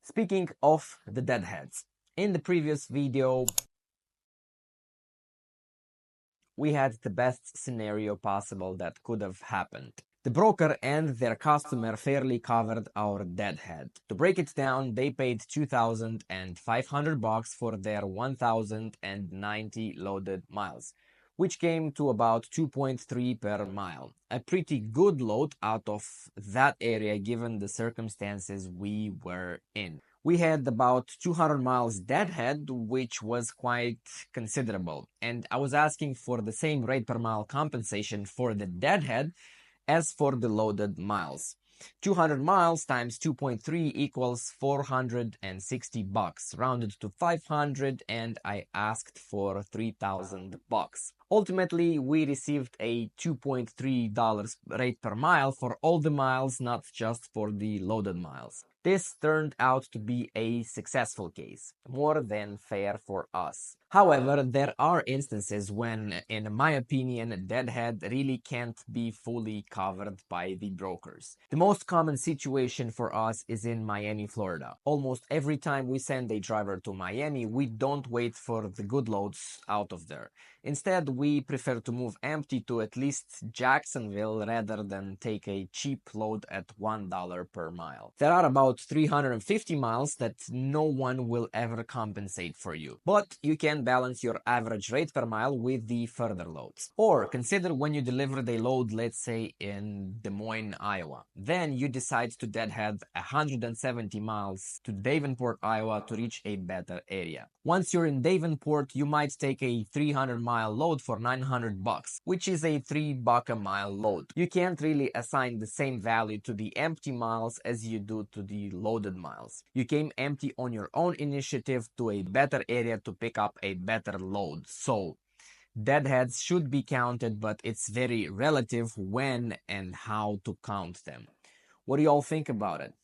Speaking of the deadheads, in the previous video, we had the best scenario possible that could have happened. The broker and their customer fairly covered our deadhead. To break it down, they paid $2,500 for their 1,090 loaded miles, which came to about 2.3 per mile. A pretty good load out of that area given the circumstances we were in. We had about 200 miles deadhead, which was quite considerable, and I was asking for the same rate per mile compensation for the deadhead as for the loaded miles. 200 miles times 2.3 equals $460, rounded to 500, and I asked for $3,000. Ultimately, we received a $2.3 rate per mile for all the miles, not just for the loaded miles. This turned out to be a successful case, more than fair for us. However, there are instances when, in my opinion, deadhead really can't be fully covered by the brokers. The most common situation for us is in Miami, Florida. Almost every time we send a driver to Miami, we don't wait for the good loads out of there. Instead, we prefer to move empty to at least Jacksonville rather than take a cheap load at $1 per mile. There are about 350 miles that no one will ever compensate for you, but you can balance your average rate per mile with the further loads. Or consider when you delivered a load, let's say in Des Moines, Iowa. Then you decide to deadhead 170 miles to Davenport, Iowa to reach a better area. Once you're in Davenport, you might take a 300-mile load for $900, which is a $3 a mile load. You can't really assign the same value to the empty miles as you do to the loaded miles. You came empty on your own initiative to a better area to pick up a better load. So, deadheads should be counted, but it's very relative when and how to count them. What do you all think about it?